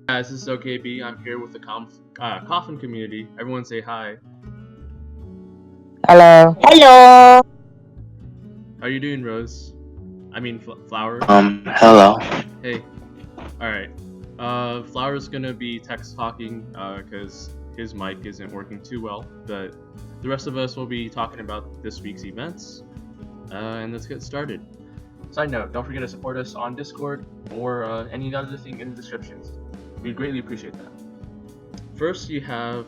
Guys, this is OKB. I'm here with the Coffin Community. Everyone say hi. Hello. Hello. How are you doing, Rose? I mean, Flower. Hello. Hey. Alright. Flower's gonna be text talking because his mic isn't working too well, but the rest of us will be talking about this week's events. And let's get started. Side note, don't forget to support us on Discord or any other thing in the descriptions. We'd greatly appreciate that. First, you have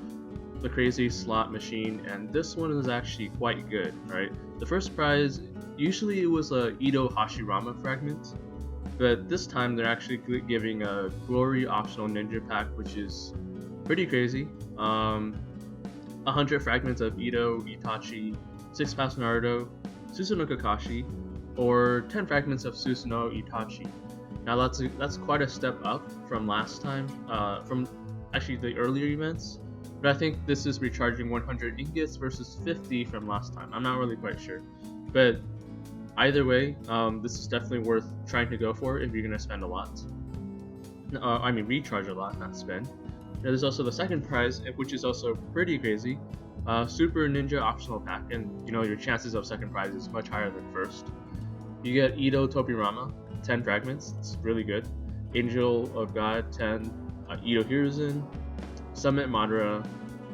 the crazy slot machine, and this one is actually quite good, right? The first prize, usually it was a Ito Hashirama fragment, but this time they're actually giving a glory optional ninja pack, which is pretty crazy. 100 fragments of Ito, Itachi, 6 packs of Naruto, Susanoo Kakashi, or 10 fragments of Susanoo Itachi. Now that's quite a step up from last time, from actually the earlier events, but I think this is recharging 100 ingots versus 50 from last time. I'm not really quite sure, but either way, this is definitely worth trying to go for if you're gonna spend a lot. I mean recharge a lot, not spend. Now, there's also the second prize, which is also pretty crazy. Super Ninja optional pack, and your chances of second prize is much higher than first. You get Ito Tobirama, 10 fragments, it's really good. Angel of God, 10. Ito Hiruzen, Summit Madara,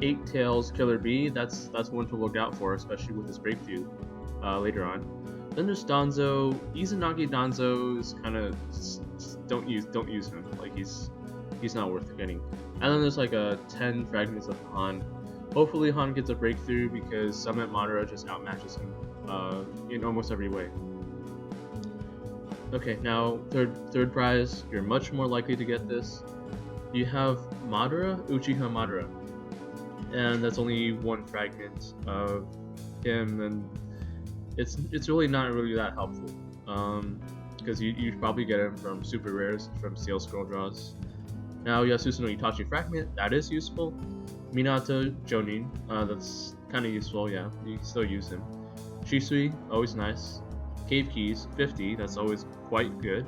8 Tails Killer Bee, that's one to look out for, especially with his breakthrough later on. Then there's Danzo. Izanagi Danzo is kind of don't use him, like he's not worth getting. And then there's like a 10 fragments of Han. Hopefully Han gets a breakthrough because Summit Madara just outmatches him in almost every way. Okay, now third prize, you're much more likely to get this. You have Madara, Uchiha Madara, and that's only 1 fragment of him, and it's really not really that helpful, because you probably get him from super rares, from Seal Scroll draws. Now you have Susanoo Itachi fragment, that is useful. Minato Jonin, that's kind of useful, yeah, you can still use him. Shisui, always nice. Cave Keys, 50, that's always quite good.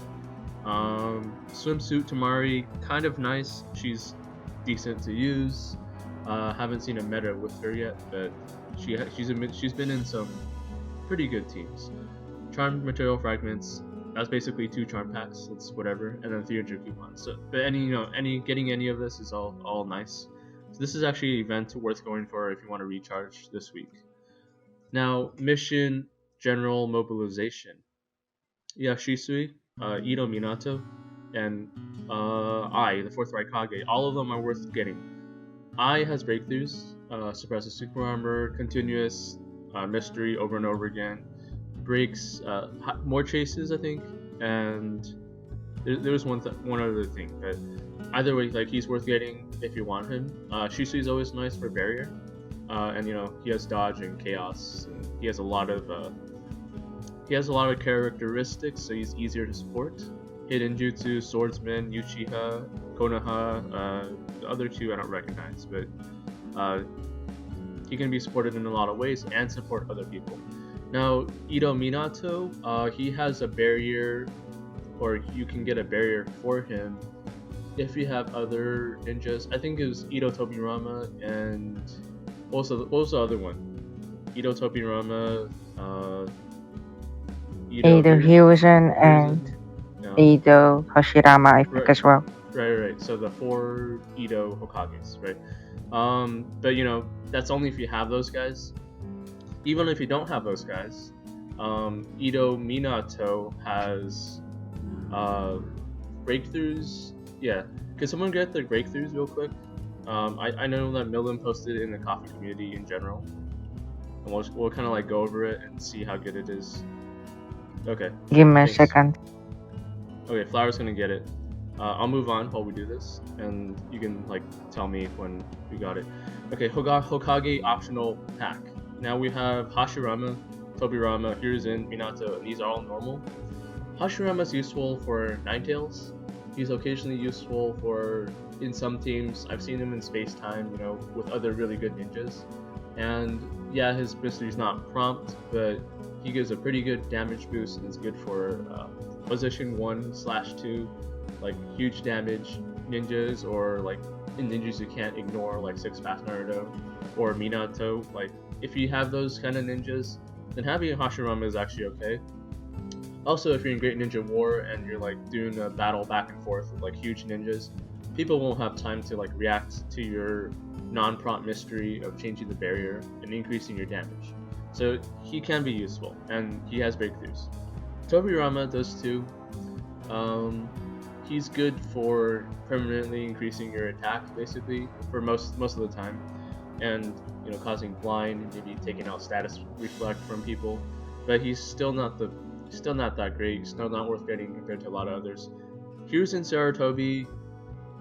Swimsuit Tamari, kind of nice, she's decent to use. Haven't seen a meta with her yet, but she's been in some pretty good teams. Charm Material Fragments, that's basically 2 charm packs, it's whatever, and then 300 coupons. So, but getting any of this is all nice. So this is actually an event worth going for if you want to recharge this week. Now, Mission General Mobilization. Yeah, Shisui, Ito Minato, and the 4th Raikage. All of them are worth getting. Ai has breakthroughs, suppresses super armor, continuous, mystery over and over again, breaks, more chases, I think, and there was one other thing, but either way, like, he's worth getting if you want him. Shisui is always nice for barrier, and he has dodge and chaos, and he has a lot of characteristics, so he's easier to support. Hidden Jutsu, Swordsman, Uchiha, Konoha, the other 2 I don't recognize, but he can be supported in a lot of ways and support other people. Now, Ito Minato, he has a barrier, or you can get a barrier for him if you have other ninjas. I think it was Ito Tobirama, and what was the other one? Ito Tobirama, Ito Hiruzen and Ito Hashirama, I think, as well. Right. So the 4 Ito Hokages, right? But that's only if you have those guys. Even if you don't have those guys, Ito Minato has breakthroughs. Yeah, could someone get the breakthroughs real quick? I know that Millen posted it in the Coffin Community in general, and we'll kind of like go over it and see how good it is. Okay. Give me a second. Okay, Flower's gonna get it. I'll move on while we do this, and you can tell me when we got it. Okay, Hokage optional pack. Now we have Hashirama, Tobirama, Hiruzen, Minato, and these are all normal. Hashirama is useful for Ninetales. He's occasionally useful in some teams. I've seen him in Space Time, with other really good ninjas. And yeah, his mystery's not prompt, but he gives a pretty good damage boost and is good for position 1/2, like huge damage, ninjas, or like in ninjas you can't ignore, like Six Path Naruto or Minato. Like if you have those kind of ninjas, then having a Hashirama is actually okay. Also, if you're in Great Ninja War and you're like doing a battle back and forth with like huge ninjas, people won't have time to like react to your non-prompt mystery of changing the barrier and increasing your damage. So he can be useful, and he has breakthroughs. Tobirama does too. He's good for permanently increasing your attack, basically, for most of the time, and causing blind and maybe taking out status reflect from people. But he's still not that great. Still not worth getting compared to a lot of others. Hiruzen Sarutobi,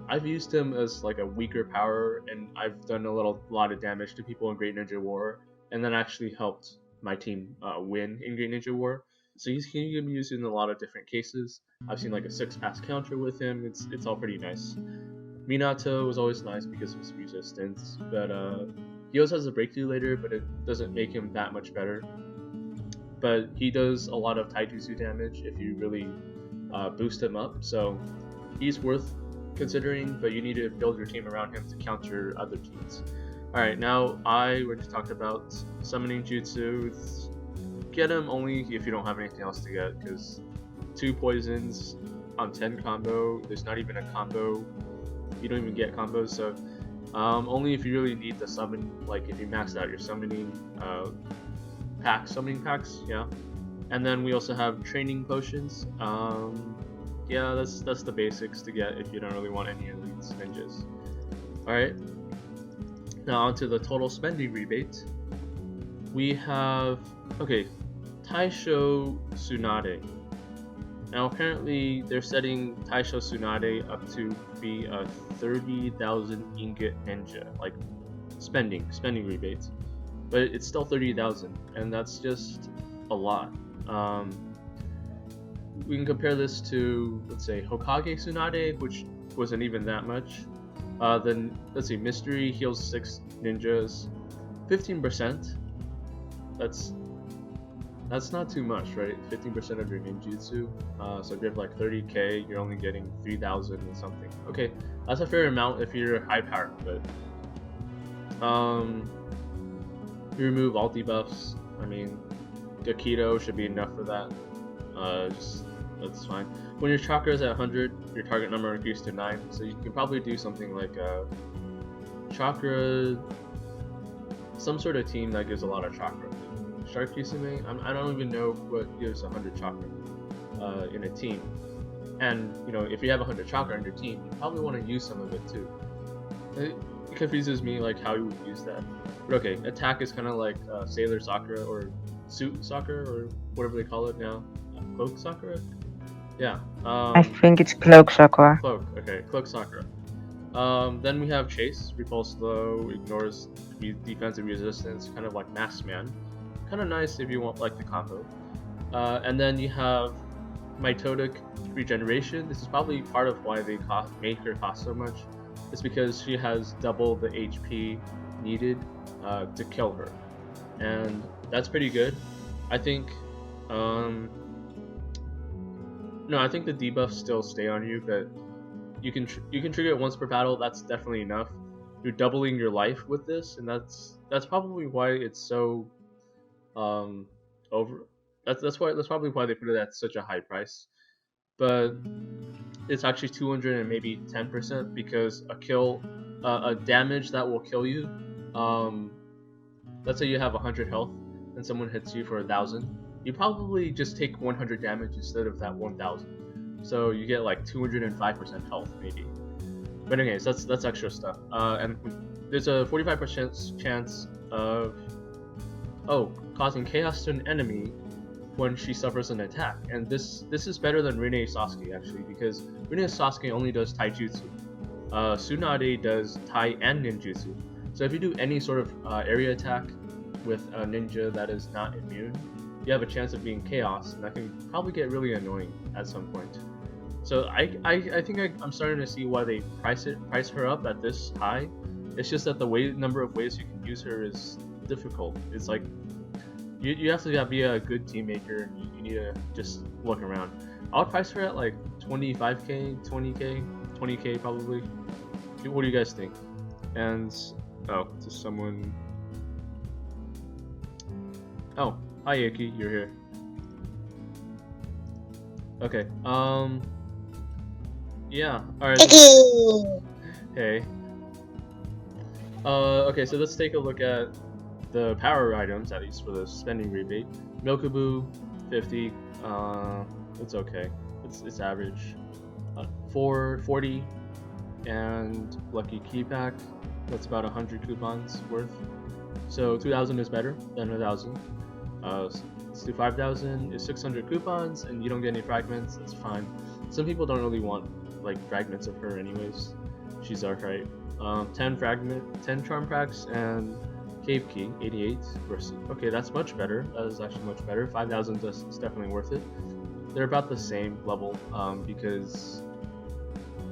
I've used him as like a weaker power, and I've done a lot of damage to people in Great Ninja War, and then actually helped my team win in Great Ninja War. So he can be used in a lot of different cases. I've seen like a 6-pass counter with him. It's all pretty nice. Minato was always nice because of his resistance, but he also has a breakthrough later, but it doesn't make him that much better. But he does a lot of taijutsu damage if you really boost him up, so he's worth considering, but you need to build your team around him to counter other teams. Alright, now we're just talking about summoning jutsu. Get him only if you don't have anything else to get, because 2 poisons on 10 combo, there's not even a combo, you don't even get combos, so only if you really need the summon, like if you maxed out your summoning packs, yeah. And then we also have training potions. Yeah, that's the basics to get if you don't really want any elite ninjas. Alright, now onto the total spending rebate. We have, Taisho Tsunade. Now apparently they're setting Taisho Tsunade up to be a 30,000 ingot ninja, like spending rebates. But it's still 30,000, and that's just a lot. We can compare this to, let's say, Hokage Tsunade, which wasn't even that much. Then, let's see, Mystery heals 6 ninjas, 15%. That's not too much, right? 15% of your ninjutsu. So if you have like 30k, you're only getting 3,000 and something. Okay, that's a fair amount if you're high powered, but you remove all debuffs. I mean, Gakido should be enough for that. That's fine. When your chakra is at 100, your target number increases to 9, so you can probably do something like chakra, some sort of team that gives a lot of chakra. Shark Kisame, I don't even know what gives 100 chakra in a team. And if you have 100 chakra in your team, you probably want to use some of it too. It confuses me like how you would use that. But okay, attack is kind of like Sailor Sakura or Suit Sakura or whatever they call it now. Cloak Sakura? Yeah. I think it's Cloak Sakura. Cloak, okay, Cloak Sakura. Then we have Chase, repulse low, ignores defensive resistance, kind of like Masked Man. Kind of nice if you want like the combo. And then you have Mitotic Regeneration. This is probably part of why they make her cost so much. It's because she has double the HP needed to kill her, and that's pretty good. I think no, I think the debuffs still stay on you, but you can trigger it once per battle. That's definitely enough. You're doubling your life with this, and that's probably why it's so over. That's probably why they put it at such a high price. But it's actually 200 and maybe 10% because a damage that will kill you. Let's say you have 100 health and someone hits you for 1,000. You probably just take 100 damage instead of that 1,000. So you get like 205% health maybe. But anyways, that's extra stuff. And there's a 45% chance of causing chaos to an enemy when she suffers an attack, and this is better than Rinne Sasuke actually, because Rinne Sasuke only does taijutsu. Tsunade does tai and ninjutsu. So if you do any sort of area attack with a ninja that is not immune, you have a chance of being chaos, and that can probably get really annoying at some point. So I think I'm starting to see why they price her up at this high. It's just that the number of ways you can use her is difficult. It's like you have to be a good team maker, and you need to just look around. I'll price her at like 25k, 20k, 20k probably. What do you guys think? And oh, to someone. Oh, hi Yuki, you're here. Okay. Yeah. All right. Hey. Okay, so let's take a look at the power items, at least for the spending rebate. Milkaboo, 50. It's okay. It's average. 440, and Lucky Key Pack. That's about 100 coupons worth. So 2,000 is better than 1,000. Let's do 5,000 is 600 coupons, and you don't get any fragments. That's fine. Some people don't really want like fragments of her, anyways. She's alright. 10 charm packs and cave key 88 versus. Okay, that's much better. That is actually much better. 5,000 is definitely worth it. They're about the same level because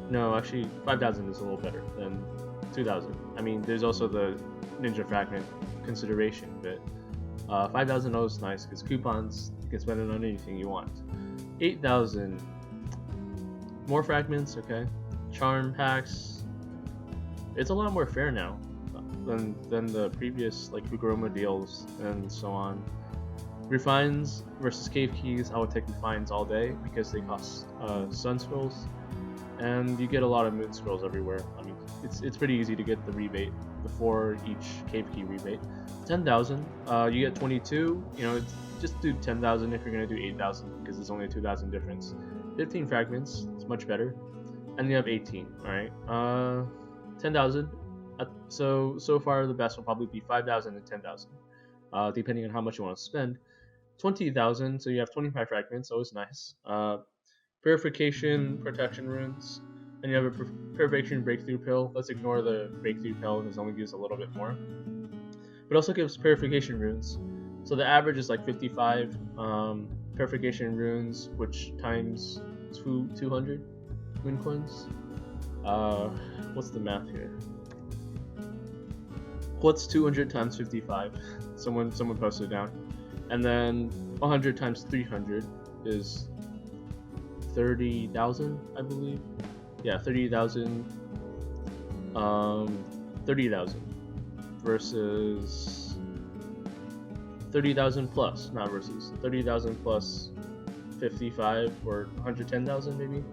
no, actually 5,000 is a little better than 2,000. I mean, there's also the ninja fragment consideration, but 5,000 is nice because coupons, you can spend it on anything you want. 8,000 more fragments, okay. Charm packs, it's a lot more fair now than the previous like Fuguroma deals and so on. Refines versus cave keys, I would take refines all day because they cost sun scrolls, and you get a lot of moon scrolls everywhere. I mean, it's pretty easy to get the rebate before each cave key rebate. 10,000, you get 22. You know, just do 10,000 if you're gonna do 8,000 because it's only a 2,000 difference. 15 fragments, it's much better, and you have 18. All right, 10,000. So far the best will probably be 5,000 and 10,000, depending on how much you want to spend. 20,000, so you have 25 fragments, always nice. Purification, protection runes, and you have a purification breakthrough pill. Let's ignore the breakthrough pill because it only gives a little bit more. But also gives purification runes. So the average is like 55 purification runes, which times 200 moon coins. What's the math here? What's 200 times 55? Someone posted it down. And then 100 times 300 is 30,000, I believe. Yeah, 30,000. 30,000 versus 30,000 plus, not versus 30,000 plus 55 or 110,000 maybe.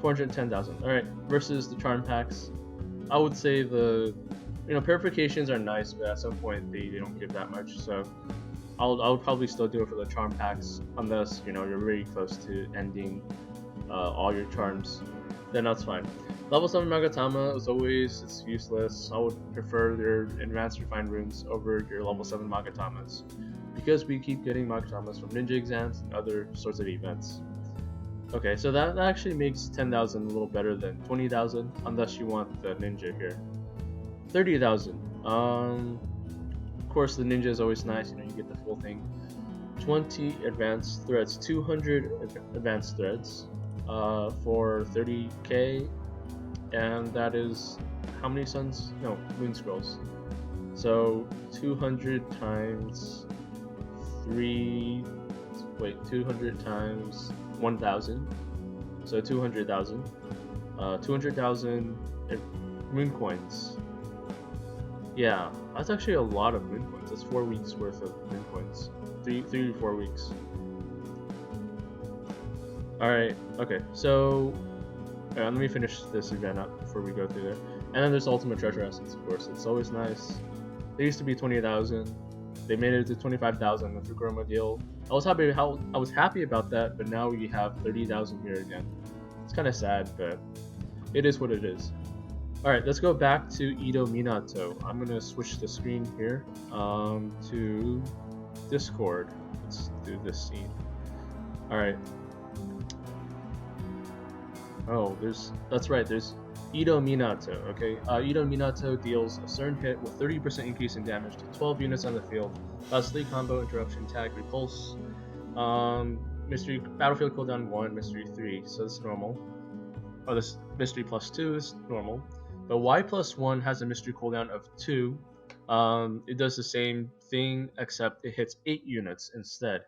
410,000. All right, versus the charm packs. I would say the purifications are nice, but at some point they don't give that much. So I'll probably still do it for the charm packs unless you're really close to ending all your charms. Then that's fine. Level 7 Magatama, as always, it's useless. I would prefer your advanced refined runes over your level 7 Magatamas because we keep getting Magatamas from ninja exams and other sorts of events. Okay, so that actually makes 10,000 a little better than 20,000, unless you want the ninja here. 30,000. Of course, the ninja is always nice. You get the full thing. 20 advanced threads, 200 advanced threads, for 30k, and that is how many suns? No, moon scrolls. So 200 times 3. Wait, 200 times 1,000, so 200,000. 200,000 moon coins. Yeah, that's actually a lot of moon coins. That's 4 weeks worth of moon coins. 3 to 4 weeks. Alright, okay, so let me finish this event up before we go through there. And then there's Ultimate Treasure Essence, of course. It's always nice. They used to be 20,000. They made it to 25,000 with the Groma deal. I was happy about that, but now we have 30,000 here again. It's kind of sad, but it is what it is. Alright, let's go back to Edo Minato. I'm going to switch the screen here to Discord. Let's do this scene. Alright. Oh, that's right, there's Edo Minato, okay? Edo Minato deals a certain hit with 30% increase in damage to 12 units on the field. Sleep combo, interruption, tag, repulse. Mystery battlefield cooldown 1, mystery 3, so it's normal. Oh, this mystery plus 2 is normal. But Y plus 1 has a mystery cooldown of 2. It does the same thing, except it hits 8 units instead.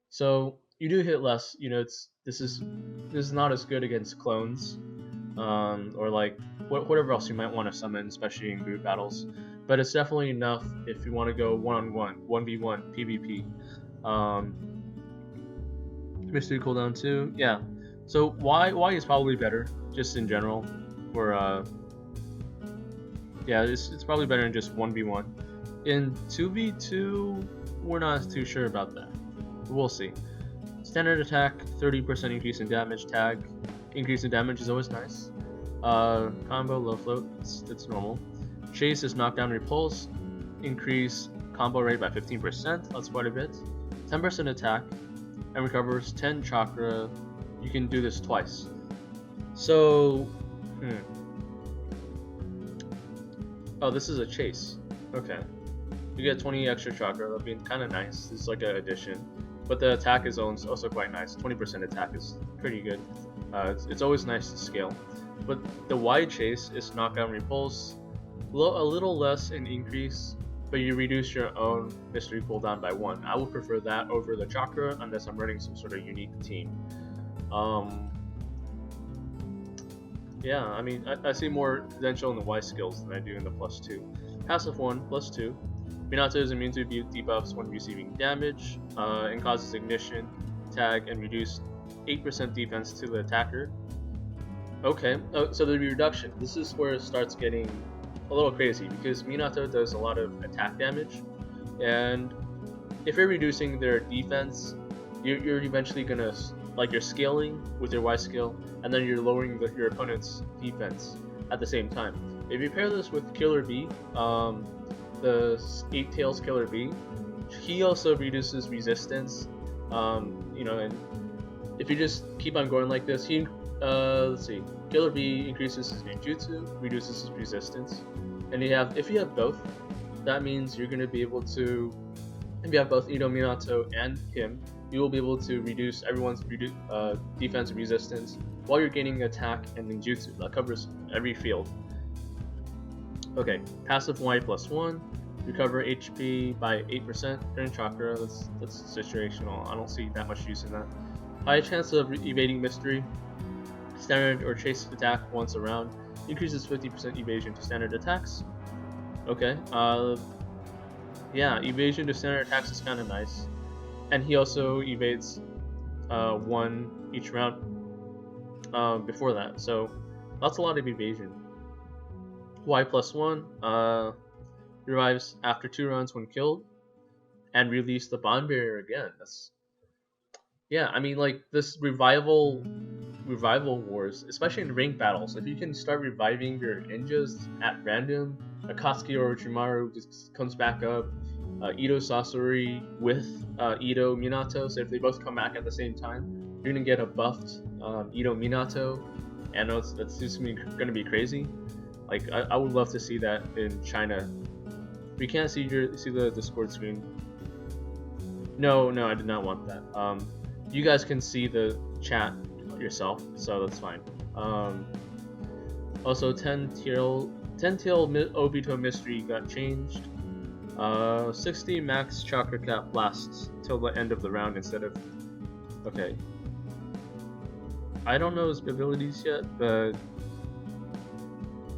So you do hit less. You know, this is not as good against clones, or like whatever else you might want to summon, especially in group battles. But it's definitely enough if you want to go 1-on-1, 1v1, PvP. Mystery cooldown 2, yeah. So Y is probably better, just in general. For yeah, it's probably better than just 1v1. In 2v2, we're not too sure about that. We'll see. Standard attack, 30% increase in damage. Tag, increase in damage is always nice. Combo, low float, it's normal. Chase is knockdown repulse, increase combo rate by 15%, that's quite a bit. 10% attack, and recovers 10 chakra. You can do this twice. So, oh, this is a chase. Okay. You get 20 extra chakra, that'd be kind of nice. It's like an addition. But the attack is also quite nice. 20% attack is pretty good. It's always nice to scale. But the Y chase is knockdown repulse, a little less in increase, but you reduce your own mystery cooldown by 1. I would prefer that over the chakra unless I'm running some sort of unique team. Yeah, I mean, I see more potential in the Y skills than I do in the +2. Passive 1, +2. Minato is immune to debuffs when receiving damage, and causes ignition, tag, and reduce 8% defense to the attacker. Okay, so the reduction, this is where it starts getting a little crazy, because Minato does a lot of attack damage, and if you're reducing their defense, you're eventually gonna, like, you're scaling with your Y skill, and then you're lowering your opponent's defense at the same time. If you pair this with Killer B, the 8 Tails Killer B, he also reduces resistance, you know, and if you just keep on going like this, let's see, Killer B increases his ninjutsu, reduces his resistance, and if you have both, that means you're going to be able to, if you have both Minato and him, you will be able to reduce everyone's defense and resistance while you're gaining attack and ninjutsu. That covers every field. Okay, passive Y +1, recover HP by 8% during chakra. That's situational. I don't see that much use in that. High chance of evading mystery. Standard or chase attack once a round. Increases 50% evasion to standard attacks. Okay. Yeah, evasion to standard attacks is kind of nice. And he also evades 1 each round before that. So that's a lot of evasion. Y +1 revives after 2 rounds when killed, and release the bond barrier again. Yeah, I mean, like, this revival wars, especially in ranked battles, if you can start reviving your ninjas at random, Akatsuki or Orochimaru just comes back up, Ito Sasori with Ito Minato, so if they both come back at the same time, you're gonna get a buffed Ito Minato, and that's just gonna be crazy. Like, I would love to see that in China. We can't see the Discord screen. No, I did not want that. You guys can see the chat yourself, so that's fine. Also, 10 tail Obito mystery got changed. 60 max chakra cap lasts till the end of the round instead of. Okay. I don't know his abilities yet, but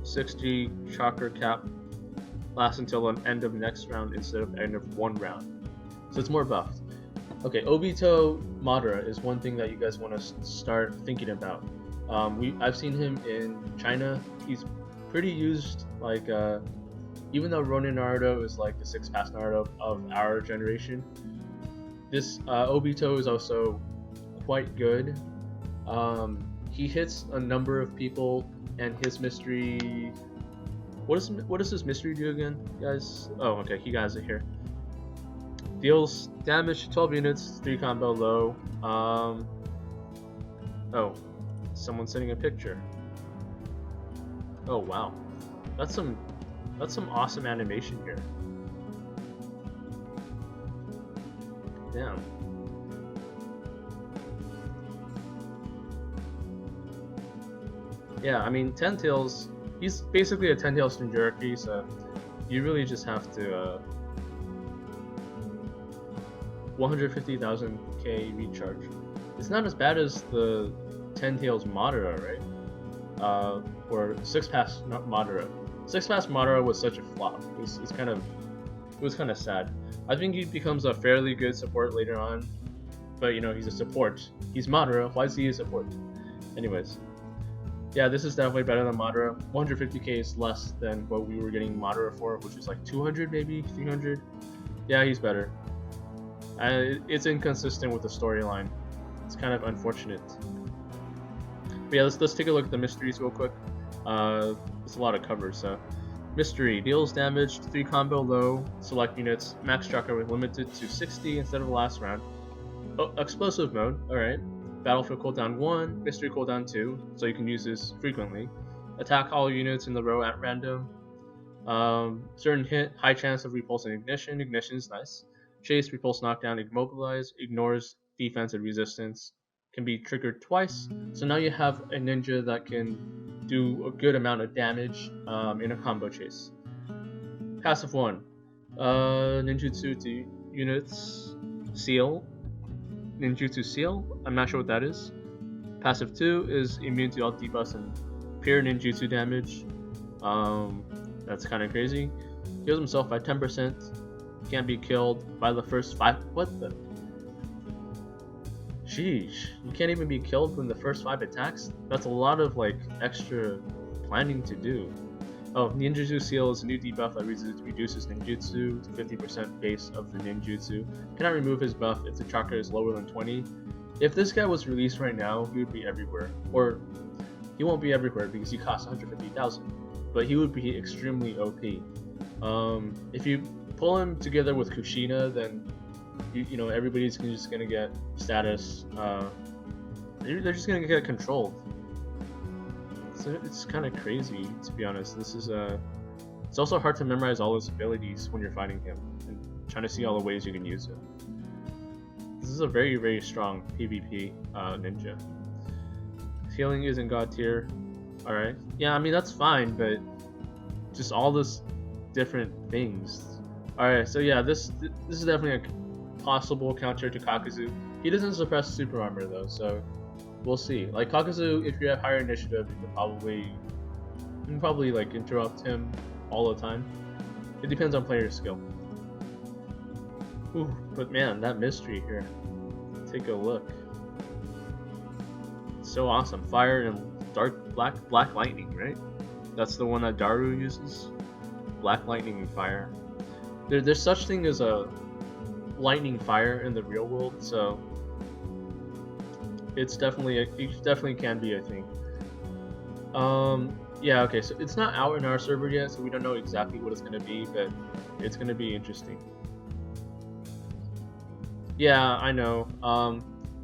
60 chakra cap lasts until the end of next round instead of end of one round. So it's more buffed. Okay, Obito Madara is one thing that you guys want to start thinking about. I've seen him in China. He's pretty used, like, even though Ronin Naruto is like the 6th past Naruto of our generation, this Obito is also quite good. He hits a number of people, and his mystery... What does his mystery do again, guys? Oh, okay, you guys are here. Deals damage to 12 units, 3 combo low. Oh, someone's sending a picture. Oh wow, that's some awesome animation here. Damn. Yeah, I mean, 10 Tails, he's basically a 10 Tails Jinchuriki, so you really just have to 150,000k recharge. it's not as bad as the 10 Tails Madara, right? Or 6 Pass Madara. 6 Pass Madara was such a flop. It was kind of sad. I think he becomes a fairly good support later on, but you know, he's a support. He's Madara. Why is he a support? Anyways, yeah, this is definitely better than Madara. 150k is less than what we were getting Madara for, which is like 200 maybe 300. Yeah, he's better. It's inconsistent with the storyline. It's kind of unfortunate. But yeah, let's take a look at the mysteries real quick. It's a lot of cover, so. Mystery deals damage to 3 combo low select units. Max chakra limited to 60 instead of the last round. Oh, explosive mode. Alright. Battlefield cooldown 1, mystery cooldown 2, so you can use this frequently. Attack all units in the row at random. Certain hit, high chance of repulse and ignition. Ignition is nice. Chase, repulse, knockdown, immobilize, ignores defense and resistance. Can be triggered twice. So now you have a ninja that can do a good amount of damage in a combo chase. Passive 1. Ninjutsu to units. Seal. Ninjutsu Seal. I'm not sure what that is. Passive 2 is immune to all debuffs and pure ninjutsu damage. That's kind of crazy. Heals himself by 10%. Can't be killed by the first 5. What the? Sheesh. You can't even be killed from the first 5 attacks? That's a lot of like extra planning to do. Oh, Ninjutsu Seal is a new debuff that reduces ninjutsu to 50% base of the ninjutsu. Cannot remove his buff if the chakra is lower than 20. If this guy was released right now, he would be everywhere. Or, he won't be everywhere because he costs 150,000. But he would be extremely OP. If you pull him together with Kushina, then you know, everybody's just gonna get status. They're just gonna get controlled. So it's kind of crazy, to be honest. This is it's also hard to memorize all his abilities when you're fighting him and trying to see all the ways you can use it. This is a very, very strong PvP ninja. Healing isn't god tier. All right. Yeah, I mean that's fine, but just all this different things. All right. So yeah, this is definitely a possible counter to Kakuzu. He doesn't suppress super armor though, so we'll see. Like Kakuzu, if you have higher initiative, you can probably like interrupt him all the time. It depends on player skill. Ooh, but man, that mystery here. Take a look. It's so awesome. Fire and dark black lightning, right? That's the one that Daru uses. Black lightning and fire. There's such thing as a lightning fire in the real world, so it definitely can be a thing. Yeah, okay, so it's not out in our server yet, so we don't know exactly what it's gonna be, but it's gonna be interesting. Yeah, I know.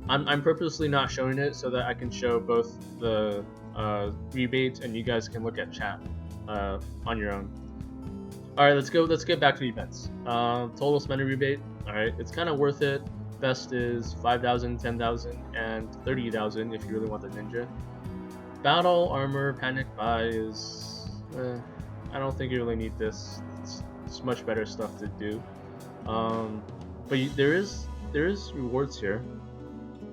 I'm purposely not showing it so that I can show both the rebate and you guys can look at chat on your own. Alright, let's get back to the events. Total spender rebate. Alright, it's kind of worth it. Best is 5,000, 10,000, and 30,000 if you really want the ninja. Battle armor panic buy is I don't think you really need this. It's much better stuff to do. But there is rewards here.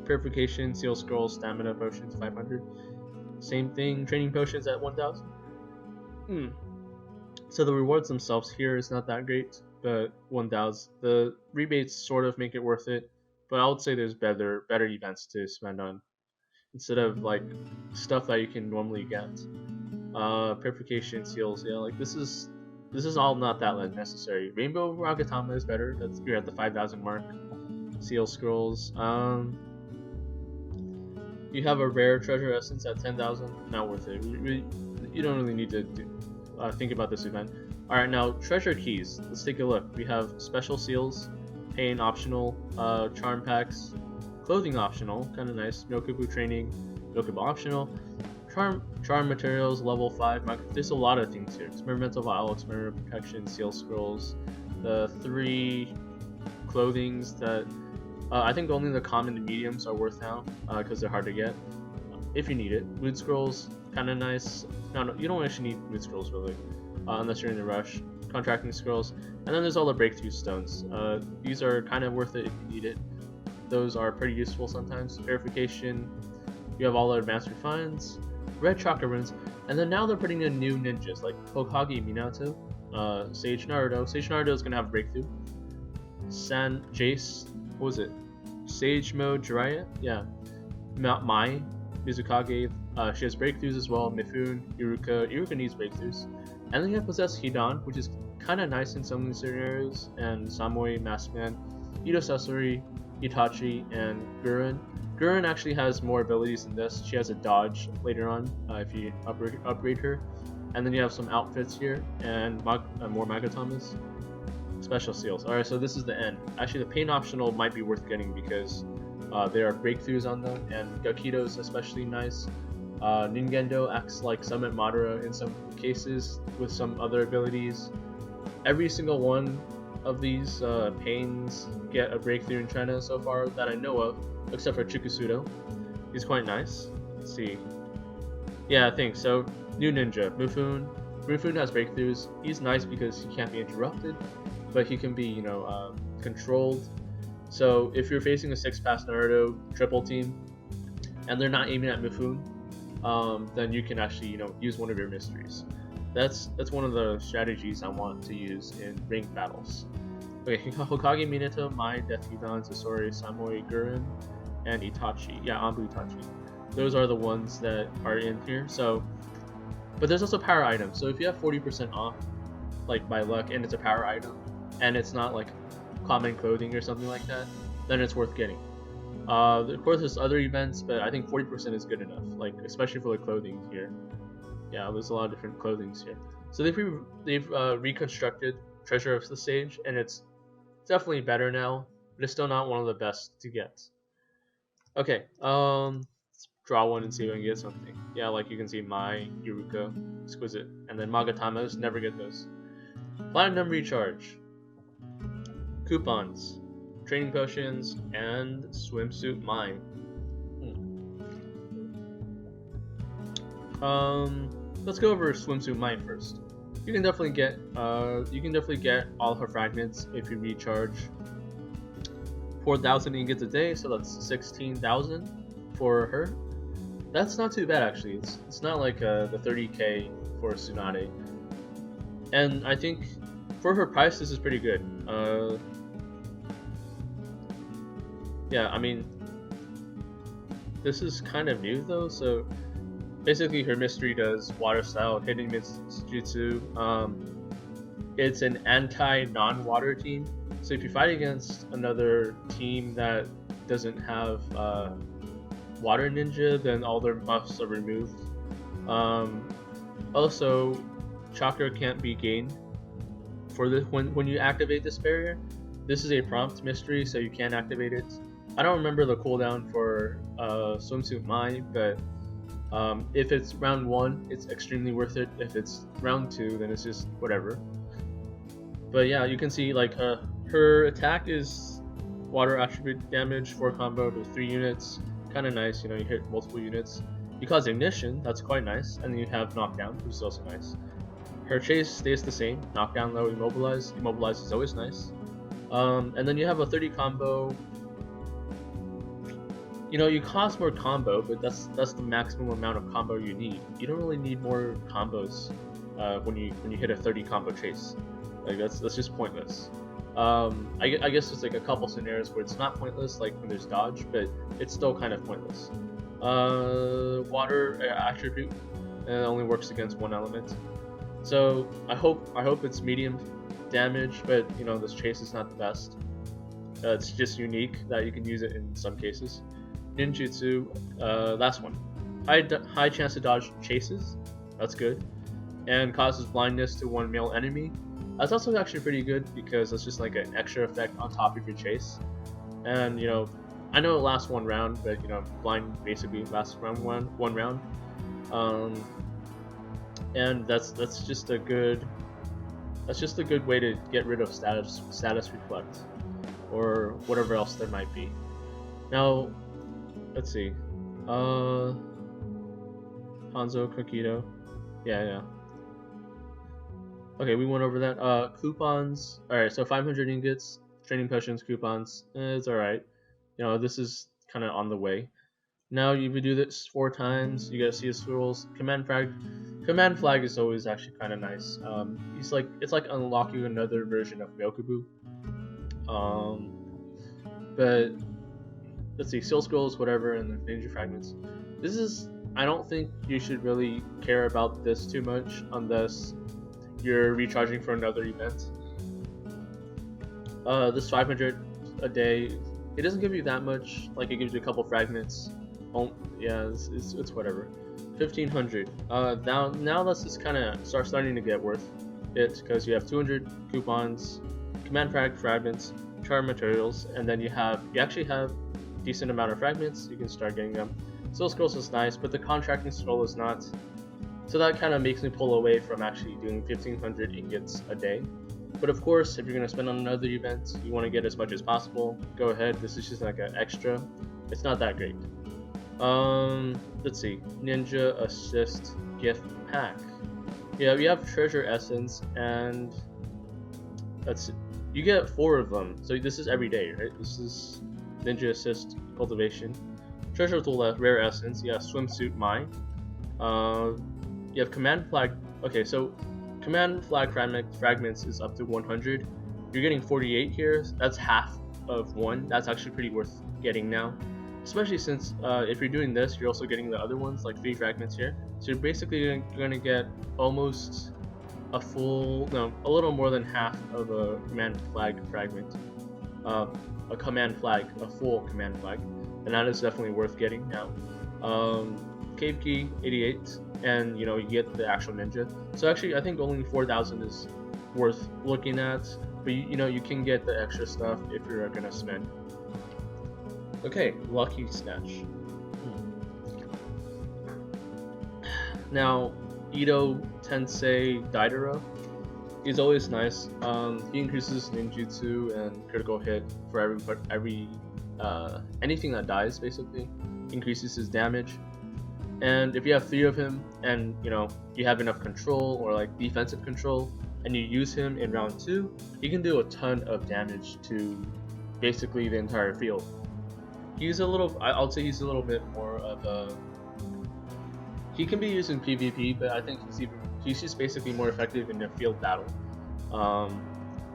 Purification, seal scrolls, stamina potions 500. Same thing, training potions at 1,000. So the rewards themselves here is not that great, but 1,000. The rebates sort of make it worth it, but I would say there's better events to spend on instead of like stuff that you can normally get. Purification, seals, yeah, like this is all not that necessary. Rainbow Ragatama is better. You're at the 5,000 mark. Seal scrolls. You have a rare treasure essence at 10,000. Not worth it. You don't really need to think about this event. Alright, now treasure keys. Let's take a look. We have special seals, pain optional, charm packs, clothing optional, kind of nice. Myokubu training, Myokubu optional. Charm materials, level 5. There's a lot of things here. Experimental vial, experimental protection, seal scrolls. The 3 clothings that I think only the common and mediums are worth now because they're hard to get if you need it. Mood scrolls, kind of nice. No, you don't actually need mood scrolls really unless you're in a rush. Contracting scrolls, and then there's all the breakthrough stones. These are kind of worth it if you need it. those are pretty useful sometimes. Verification, you have all the advanced refines, red chakra runes, and then now they're putting in new ninjas like Hokage Minato, Sage Naruto. Sage Naruto is gonna have breakthrough. Jace, what was it? Sage mode Jiraiya? Yeah. Mai, Mizukage, she has breakthroughs as well. Mifune, Iruka needs breakthroughs. And then you have Possess Hidan, which is kind of nice in some scenarios, and Samui, Maskman, Ito Sasori, Itachi, and Gurren. Gurren actually has more abilities than this. She has a dodge later on if you upgrade her. And then you have some outfits here, and more Magatamas. Special seals. Alright, so this is the end. Actually, the pain optional might be worth getting because there are breakthroughs on them, and Gakido is especially nice. Ningendo acts like Summit Madara in some cases with some other abilities. Every single one of these pains get a breakthrough in China so far that I know of, except for Chikusudo. He's quite nice. Let's see. Yeah, I think so. New ninja, Mifune. Mifune has breakthroughs. He's nice because he can't be interrupted, but he can be, controlled. So if you're facing a 6-pass Naruto triple team, and they're not aiming at Mifune, then you can actually, use one of your mysteries. That's one of the strategies I want to use in ranked battles. Okay, Hokage Minato, Mai, Death Hidan, Sasori, Samui, Gurren, and Itachi. Yeah, Anbu Itachi. Those are the ones that are in here. So, but there's also power items. So if you have 40% off, like by luck, and it's a power item, and it's not like common clothing or something like that, then it's worth getting. Of course, there's other events, but I think 40% is good enough. Like especially for the clothing here. Yeah, there's a lot of different clothings here. So they've reconstructed Treasure of the Sage, and it's definitely better now, but it's still not one of the best to get. Okay, let's draw one and see if I can get something. Yeah, like you can see Mai, Iruka, exquisite, and then Magatamas, never get those. Platinum recharge, coupons, training potions, and swimsuit mine. Let's go over swimsuit mine first. You can definitely get all her fragments if you recharge 4,000 ingots a day, so that's 16,000 for her. That's not too bad actually. It's not like the 30k for Tsunade, and I think for her price this is pretty good. Yeah, I mean this is kind of new though, so basically her mystery does water style hidden jutsu. It's an anti-non-water team, so if you fight against another team that doesn't have water ninja, then all their buffs are removed. Also, chakra can't be gained for this when you activate this barrier. This is a prompt mystery, so you can activate it. I don't remember the cooldown for swimsuit Mai, but if it's round 1, it's extremely worth it. If it's round 2, then it's just whatever. But yeah, you can see like her attack is water attribute damage, 4 combo to 3 units. Kind of nice, you hit multiple units. You cause ignition, that's quite nice, and then you have knockdown, which is also nice. Her chase stays the same, knockdown, low, immobilize. Immobilize is always nice. And then you have a 30 combo. You cost more combo, but that's the maximum amount of combo you need. You don't really need more combos when you hit a 30 combo chase. Like that's just pointless. I guess there's like a couple scenarios where it's not pointless, like when there's dodge, but it's still kind of pointless. Water attribute only works against one element, so I hope it's medium damage, but this chase is not the best. It's just unique that you can use it in some cases. Ninjutsu, last one. High chance to dodge chases, that's good, and causes blindness to one male enemy. That's also actually pretty good because it's just like an extra effect on top of your chase. And I know it lasts 1 round, but blind basically lasts one round. And that's just a good way to get rid of status reflect or whatever else there might be. Now, let's see. Hanzo Kokido. Yeah. Okay, we went over that. Coupons. Alright, so 500 ingots, training potions, coupons. It's alright. This is kind of on the way. Now you would do this 4 times. You gotta see his rules. Command flag is always actually kind of nice. It's like unlocking another version of Myokubu. But let's see, Seal Scrolls, whatever, and then Ninja Fragments. I don't think you should really care about this too much unless you're recharging for another event. This 500 a day, it doesn't give you that much. Like, it gives you a couple fragments. Yeah, it's whatever. 1500. Now let's just kind of starting to get worth it, because you have 200 coupons, command fragments, charm materials, and then you actually have decent amount of fragments. You can start getting them. Soul Scrolls is nice, but the contracting scroll is not. So that kind of makes me pull away from actually doing 1500 ingots a day. But of course, if you're going to spend on another event, you want to get as much as possible, go ahead. This is just like an extra. It's not that great. Let's see. Ninja Assist Gift Pack. Yeah, we have Treasure Essence, and you get 4 of them. So this is every day, right? This is Ninja Assist Cultivation. Treasure Tool Rare Essence. You have Swimsuit Mai. You have Command Flag. Okay, so Command Flag Fragments is up to 100. You're getting 48 here. That's half of 1. That's actually pretty worth getting now. Especially since if you're doing this, you're also getting the other ones, like 3 fragments here. So you're basically going to get almost a little more than half of a Command Flag fragment. A full Command Flag. And that is definitely worth getting now. Cave Key, 88, and you get the actual ninja. So actually, I think only 4,000 is worth looking at, but you can get the extra stuff if you're gonna spend. Okay, Lucky Snatch. Now, Ito Tensei Daidara is always nice. He increases ninjutsu and critical hit for every anything that dies, basically. Increases his damage. And if you have 3 of him, and you have enough control or like defensive control, and you use him in round 2, he can do a ton of damage to basically the entire field. I'll say he's a little bit more of a. He can be used in PvP, but I think he's just basically more effective in a field battle.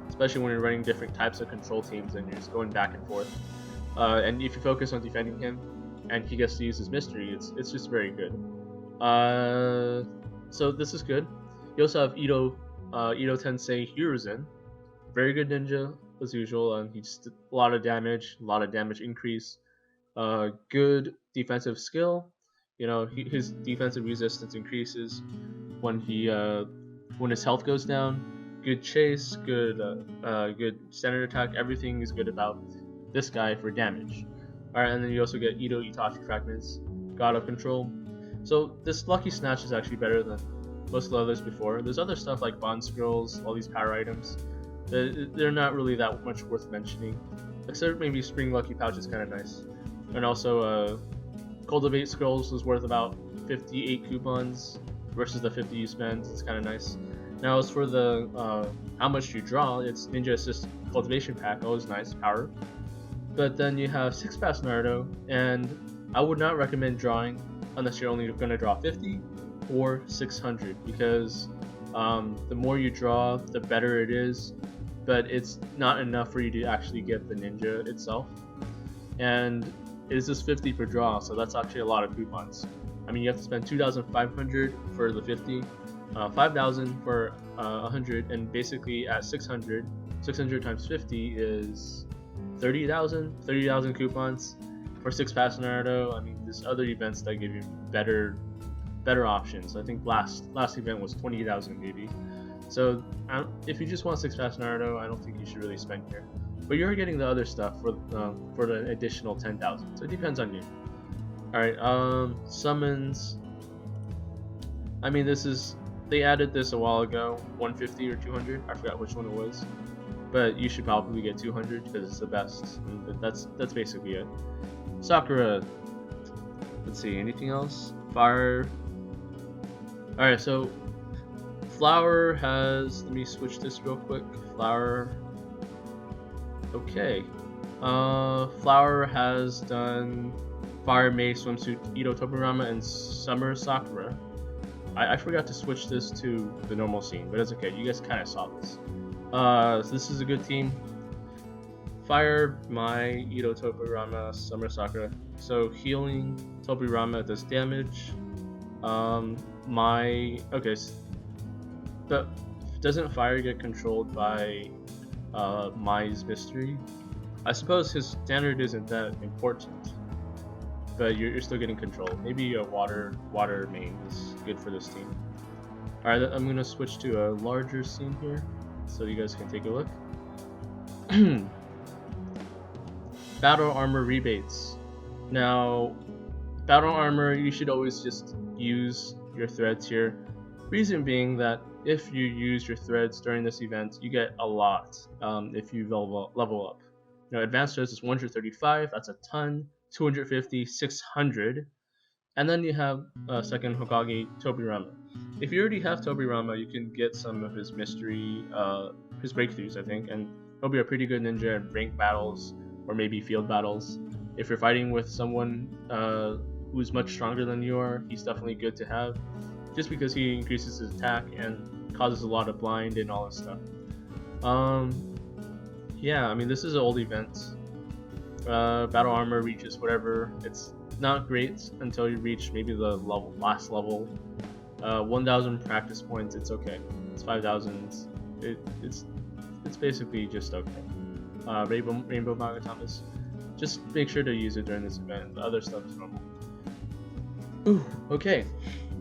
Especially when you're running different types of control teams and you're just going back and forth. And if you focus on defending him, and he gets to use his mystery, it's just very good. So this is good. You also have Ito Tensei Hiruzen, very good ninja as usual, and he just a lot of damage increase. Good defensive skill. His defensive resistance increases when his health goes down. Good chase, good standard attack. Everything is good about this guy for damage. Alright, and then you also get Itachi Fragments, God of Control. So this Lucky Snatch is actually better than most of the others before. There's other stuff like Bond Scrolls, all these power items. They're not really that much worth mentioning. Except maybe Spring Lucky Pouch is kind of nice. And also, Cultivate Scrolls is worth about 58 coupons versus the 50 you spend. It's kind of nice. Now as for the how much you draw, it's Ninja Assist Cultivation Pack, always nice, power. But then you have 6-Pass Naruto, and I would not recommend drawing unless you're only going to draw 50 or 600, because the more you draw, the better it is, but it's not enough for you to actually get the ninja itself. And it is just 50 per draw, so that's actually a lot of coupons. I mean, you have to spend 2,500 for the 50, 5,000 for 100, and basically at 600 times 50 is 30,000 coupons for 6-Pass Naruto. I mean, there's other events that give you better options. I think last event was 20,000 maybe. So if you just want 6-Pass Naruto, I don't think you should really spend here. But you're getting the other stuff for the additional 10,000. So it depends on you. All right, summons. I mean, they added this a while ago, 150 or 200. I forgot which one it was. But you should probably get 200 because it's the best. And that's basically it. Sakura. Let's see, anything else? Fire. Alright, so Flower has. Let me switch this real quick. Flower. Okay. Flower has done Fire May Swimsuit Ito Tobirama and Summer Sakura. I forgot to switch this to the normal scene, but it's okay. You guys kind of saw this. So this is a good team. Fire my Ito Tobirama Summer Sakura. So healing Tobirama does damage. But doesn't Fire get controlled by Mai's mystery? I suppose his standard isn't that important, but you're still getting control. Maybe a water main is good for this team. Alright, I'm gonna switch to a larger scene here, so you guys can take a look. Battle armor rebates. Now, battle armor, you should always just use your threads here. Reason being that if you use your threads during this event, you get a lot if you level up. Advanced threads is 135, that's a ton, 250, 600, and then you have second Hokage Tobirama. If you already have Tobirama, you can get some of his mystery, his breakthroughs, I think, and he'll be a pretty good ninja in rank battles or maybe field battles. If you're fighting with someone who's much stronger than you are, he's definitely good to have, just because he increases his attack and causes a lot of blind and all this stuff. Yeah, I mean, this is an old event. Battle armor reaches whatever. It's not great until you reach maybe the last level. 1,000 practice points, it's okay. It's 5,000. It's basically just okay. Rainbow Magatamas. Just make sure to use it during this event. The other stuff is normal. Ooh, okay.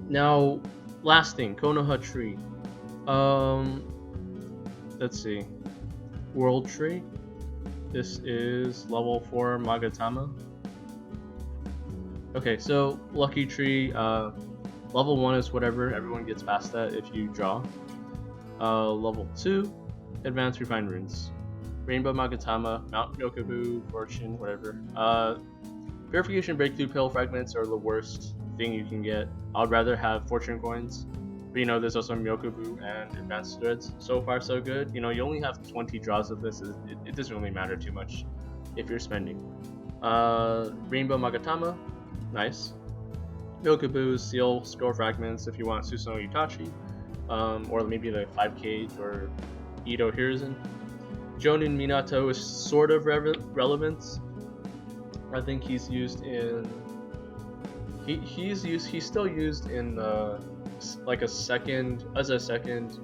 Now, last thing, Konoha Tree. Let's see. World Tree. This is level 4 Magatama. Okay, so Lucky Tree, level 1 is whatever, everyone gets past that if you draw. Level 2, Advanced Refined Runes. Rainbow Magatama, Mount Yokobu, Fortune, whatever. Purification Breakthrough Pill Fragments are the worst thing you can get. I'd rather have Fortune Coins. But there's also Myokubu and Advanced Threads. So far, so good. You only have 20 draws of this. It doesn't really matter too much if you're spending. Rainbow Magatama, nice. Myokubu, Seal, Scroll Fragments if you want Susanoo Itachi. Or maybe the 5K or Ito Hiruzen. Jonin Minato is sort of relevant. I think he's used in... He's still used in like a second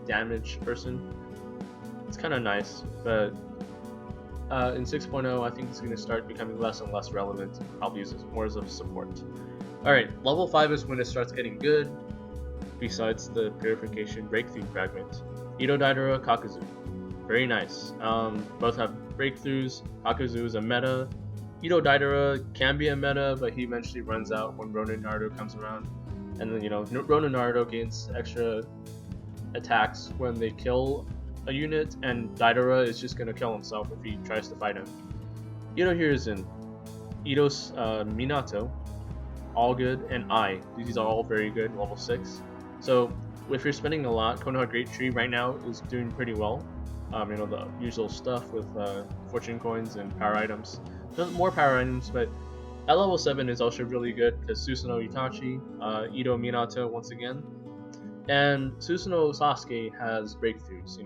damage person. It's kind of nice, but in 6.0 I think it's going to start becoming less and less relevant. Probably use it more as a support. Alright, level 5 is when it starts getting good, besides the Purification Breakthrough Fragment. Ito Daidara, Kakuzu. Very nice. Both have breakthroughs. Kakuzu is a meta. Ito Daidara can be a meta, but he eventually runs out when Ronin Naruto comes around. And then, Ronin Naruto gains extra attacks when they kill a unit, and Daidara is just gonna kill himself if he tries to fight him. Ito Hiruzen, Ito's Minato, all good, and these are all very good, level 6. So if you're spending a lot, Konoha Great Tree right now is doing pretty well. The usual stuff with fortune coins and power items. More power items, but at level 7 is also really good because Susanoo Itachi, Ito Minato once again, and Susanoo Sasuke has breakthroughs.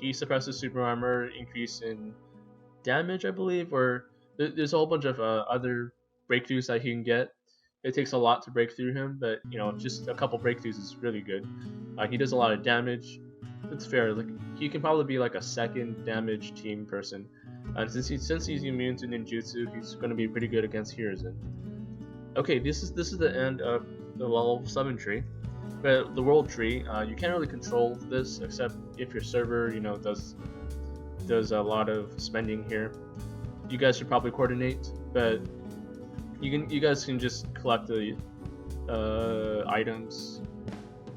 He suppresses super armor, increase in damage, I believe, or there's a whole bunch of other breakthroughs that he can get. It takes a lot to break through him, but just a couple breakthroughs is really good. He does a lot of damage. It's fair. Like, he can probably be like a second damage team person. And since he's immune to ninjutsu, he's going to be pretty good against Hiruzen. Okay, this is the end of the level 7 tree. But the world tree, you can't really control this except if your server, does a lot of spending here. You guys should probably coordinate, but you guys can just collect the items.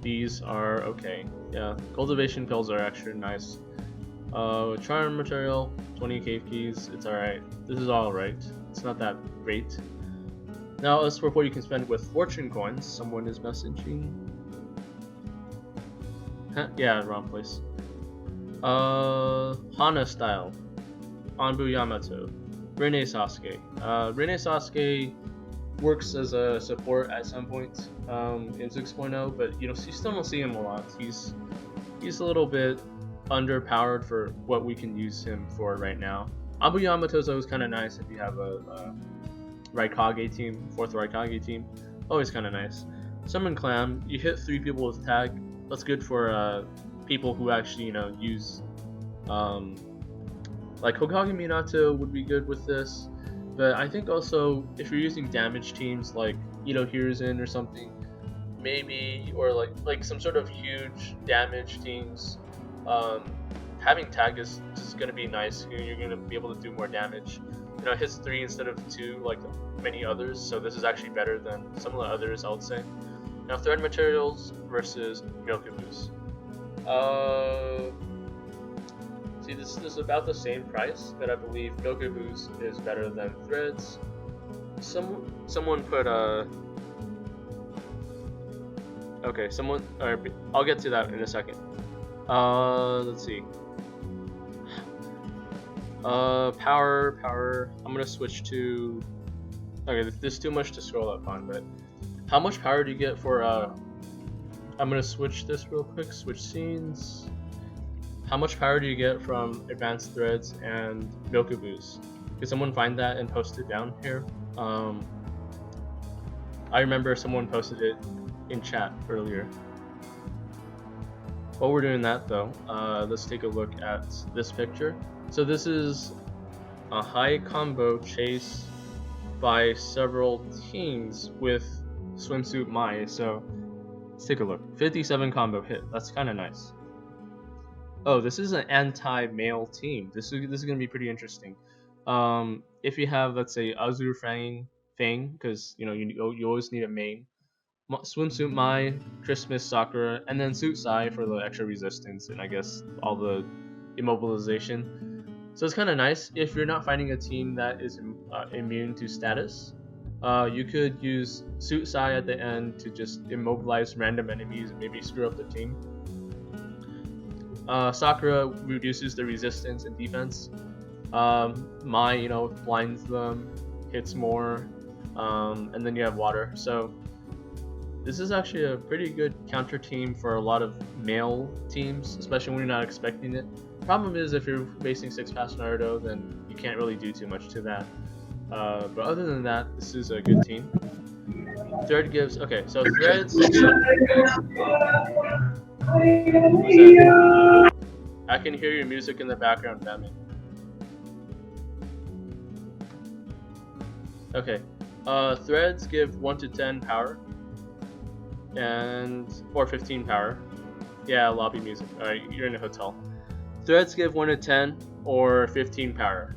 These are okay. Yeah, cultivation pills are actually nice. Charm material, 20 cave keys, it's alright. This is alright. It's not that great. Now, as for what you can spend with fortune coins, someone is messaging. Yeah, wrong place. Hana style. Anbu Yamato. Rene Sasuke. Rene Sasuke works as a support at some point in 6.0, but you still don't see him a lot. He's a little bit underpowered for what we can use him for right now. Abu Yamato's always kind of nice if you have a Raikage team, 4th Raikage team. Always kind of nice. Summon Clam, you hit 3 people with tag. That's good for people who actually use like Hokage Minato would be good with this. But I think also if you're using damage teams like Hiruzen or something, maybe, or like some sort of huge damage teams, having tag is just gonna be nice. You're gonna be able to do more damage. It hits 3 instead of 2 like many others, so this is actually better than some of the others, I would say. Now, thread materials versus Myokubu's. See, this is about the same price, but I believe Myokubu's is better than threads. Someone put okay, I'll get to that in a second. Let's see. Power. I'm gonna switch to. Okay, there's too much to scroll up on, but how much power do you get for? I'm gonna switch this real quick. Switch scenes. How much power do you get from advanced threads and Myokubu's? Could someone find that and post it down here? I remember someone posted it in chat earlier. While we're doing that though, let's take a look at this picture. So this is a high combo chase by several teams with Swimsuit Mai. So let's take a look. 57 combo hit. That's kind of nice. Oh, this is an anti-male team. This is gonna be pretty interesting. If you have, let's say, Azur Fang, because you always need a main. Swimsuit Mai, Christmas Sakura, and then Suit Sai for the extra resistance and I guess all the immobilization. So it's kind of nice if you're not finding a team that is immune to status. You could use Suit Sai at the end to just immobilize random enemies and maybe screw up the team. Sakura reduces the resistance and defense. Mai, blinds them, hits more, and then you have water. So this is actually a pretty good counter team for a lot of male teams, especially when you're not expecting it. Problem is, if you're facing 6-pass Naruto, then you can't really do too much to that. But other than that, this is a good team. Thread gives, okay, so threads. I can hear your music in the background, Batman. Okay, threads give 1 to 10 power, or 15 power. Yeah, lobby music. Alright, you're in a hotel. Threads give 1 to 10 or 15 power.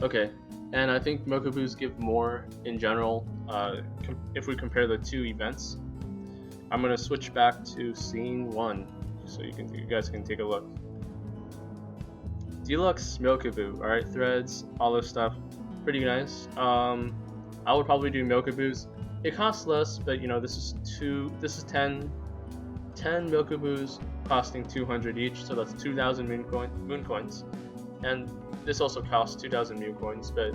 Okay, and I think Myokubu's give more in general. If we compare the 2 events. I'm gonna switch back to scene 1, so you guys can take a look. Deluxe Myokubu, alright, threads, all this stuff, pretty nice. I would probably do Myokubu's. It costs less, but this is 10 Myokubus costing 200 each, so that's 2,000 moon coins. And this also costs 2,000 moon coins, but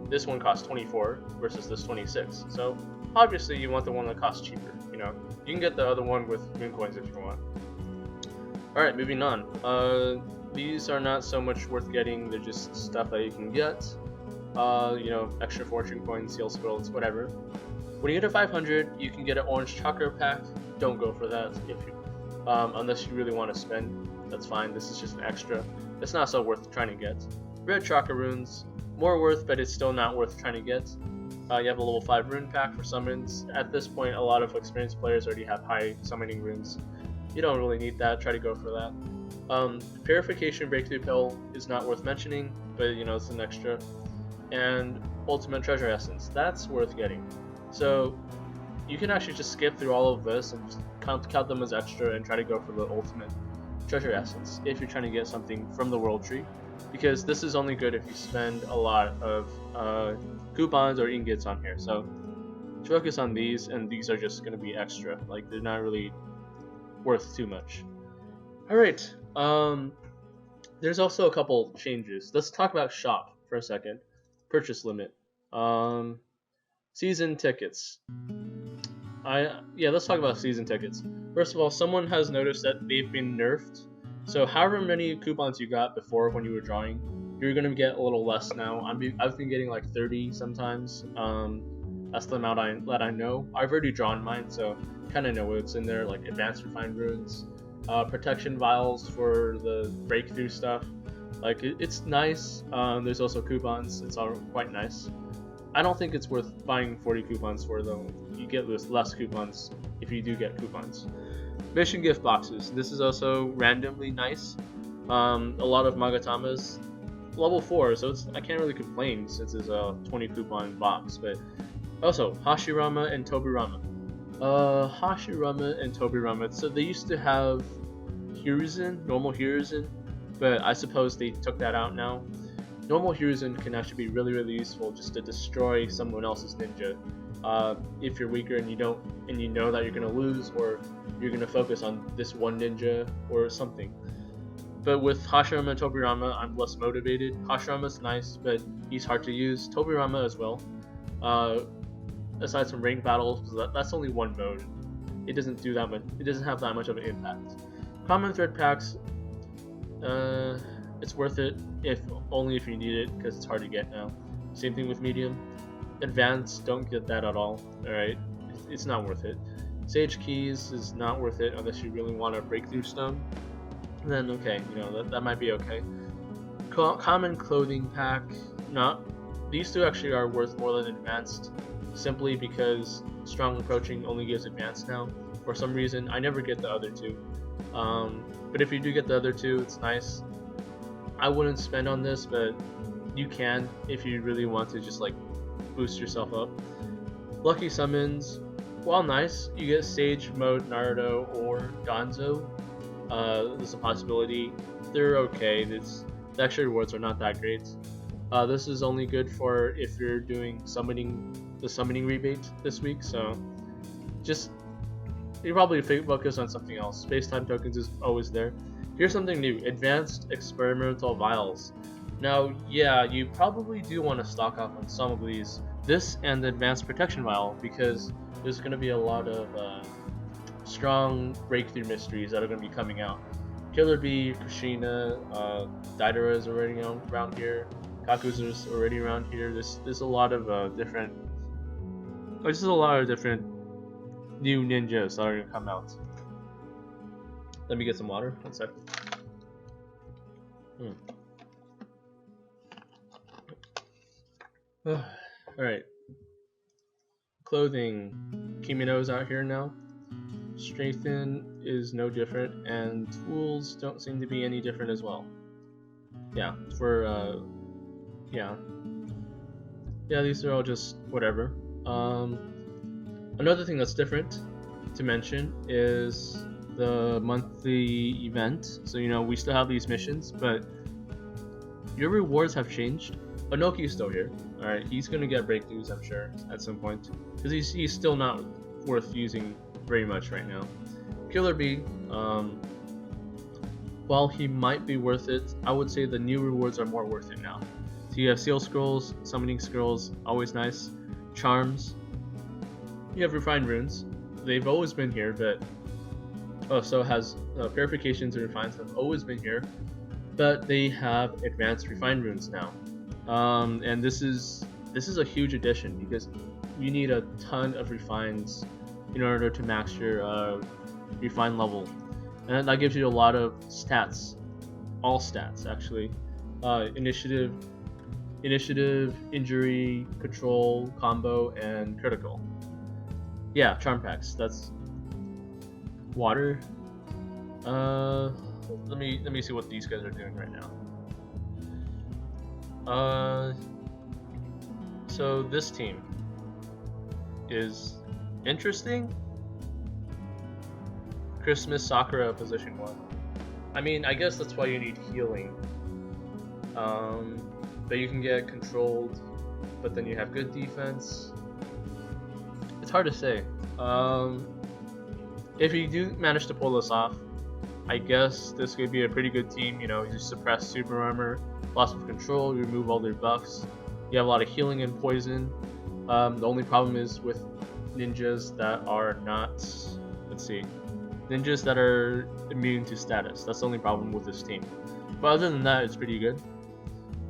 this one costs 24 versus this 26. So obviously you want the one that costs cheaper. You can get the other one with moon coins if you want. Alright, moving on. These are not so much worth getting, they're just stuff that you can get. Extra fortune coins, seal scrolls, whatever. When you get to 500, you can get an orange chakra pack. Don't go for that unless you really want to spend. That's fine, this is just an extra. It's not so worth trying to get. Red chakra runes, more worth, but it's still not worth trying to get. You have a level 5 rune pack for summons. At this point, a lot of experienced players already have high summoning runes. You don't really need that, try to go for that. Purification Breakthrough Pill is not worth mentioning, but it's an extra. And Ultimate Treasure Essence, that's worth getting. So you can actually just skip through all of this and just count them as extra and try to go for the Ultimate Treasure Essence if you're trying to get something from the World Tree, because this is only good if you spend a lot of coupons or ingots on here. So focus on these, and these are just going to be extra, like they're not really worth too much. Alright, there's also a couple changes. Let's talk about shop for a second. Purchase limit. Season tickets. Let's talk about season tickets. First of all, someone has noticed that they've been nerfed. So however many coupons you got before when you were drawing, you're gonna get a little less now. I've been getting like 30 sometimes. That's the amount that I know. I've already drawn mine, so kind of know what's in there, like advanced refined runes, protection vials for the breakthrough stuff. Like it's nice. There's also coupons. It's all quite nice. I don't think it's worth buying 40 coupons for though. You get less coupons if you do get coupons. Mission gift boxes. This is also randomly nice. A lot of Magatamas level 4, so I can't really complain since it's a 20 coupon box. But also Hashirama and Tobirama. Hashirama and Tobirama. So they used to have Hiruzen, normal Hiruzen, but I suppose they took that out now. Normal Hiruzen can actually be really, really useful just to destroy someone else's ninja. If you're weaker and you know that you're gonna lose, or you're gonna focus on this one ninja or something. But with Hashirama and Tobirama, I'm less motivated. Hashirama's nice, but he's hard to use. Tobirama as well. Aside from ranked battles, that's only one mode. It doesn't do that much. It doesn't have that much of an impact. Common thread packs. It's worth it if you need it, because it's hard to get now. Same thing with medium. Advanced, don't get that at all. Alright, it's not worth it. Sage keys is not worth it unless you really want a breakthrough stone. Then okay, that might be okay. Common clothing pack, not. These two actually are worth more than advanced, simply because strong approaching only gives advanced now. For some reason, I never get the other two. But if you do get the other two, it's nice. I wouldn't spend on this, but you can if you really want to just like boost yourself up. Lucky summons, while nice, you get Sage Mode Naruto or Gonzo. There's a possibility. They're okay. The extra rewards are not that great. This is only good for if you're doing the summoning rebate this week, so just you probably focus on something else. Space-time tokens is always there. Here's something new, advanced experimental vials. Now, yeah, you probably do want to stock up on some of these. This and the advanced protection vial, because there's going to be a lot of strong breakthrough mysteries that are going to be coming out. Killer Bee, Kushina, Daidara is already around here. Kaku's already around here. There's a lot of different. There's just a lot of different new ninjas that are going to come out. Let me get some water. 1 second. Alright. Clothing. Kimino's out here now. Strengthen is no different, and tools don't seem to be any different as well. Yeah, these are all just whatever. Another thing that's different to mention is the monthly event. So we still have these missions, but your rewards have changed. Anoki's still here. Alright, he's gonna get breakthroughs, I'm sure, at some point, because he's still not worth using very much right now. Killer Bee, while he might be worth it, I would say the new rewards are more worth it now. So you have Seal Scrolls, Summoning Scrolls, always nice. Charms. You have Refined Runes. They've always been here, but so has Purifications and Refines have always been here, but they have Advanced Refined Runes now. And this is a huge addition, because you need a ton of refines in order to max your refine level, and that gives you a lot of stats, all stats actually. Initiative, injury, control, combo, and critical. Yeah, charm packs. That's water. Let me see what these guys are doing right now. So this team is interesting. Christmas Sakura position 1. I mean, I guess that's why you need healing. But you can get controlled, but then you have good defense. It's hard to say. If you do manage to pull this off, I guess this could be a pretty good team. You know, you suppress super armor, loss of control, you remove all their buffs. You have a lot of healing and poison. The only problem is with ninjas that are not, let's see, ninjas that are immune to status. That's the only problem with this team. But other than that, it's pretty good.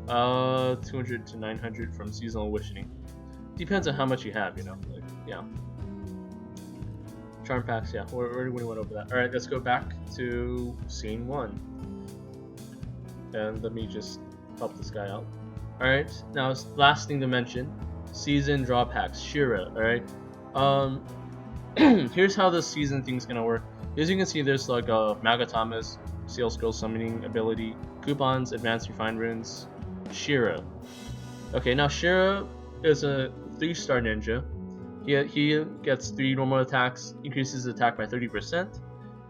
200 to 900 from seasonal awakening. Depends on how much you have, you know. Like, yeah. Charm packs, yeah. We already went over that. All right, let's go back to scene 1. And let me just help this guy out. All right. Now, last thing to mention, season draw packs, Shira. All right. Here's how this season thing's gonna work. As you can see, there's like a Magatama's Seal Scroll Summoning ability, coupons, Advanced Refined Runes, Shira. Okay, now Shira is a 3-star ninja. He gets 3 normal attacks, increases his attack by 30%.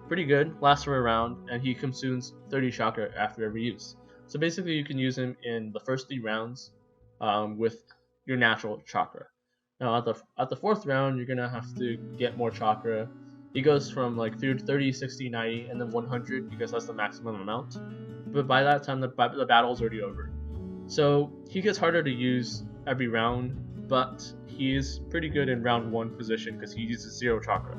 Pretty good, lasts for a round, and he consumes 30 chakra after every use. So basically, you can use him in the first 3 rounds with your natural chakra. Now at the 4th round, you're gonna have to get more chakra. He goes from like 30, 60, 90, and then 100 because that's the maximum amount. But by that time, the battle's already over. So he gets harder to use every round, but he is pretty good in round 1 position because he uses 0 chakra.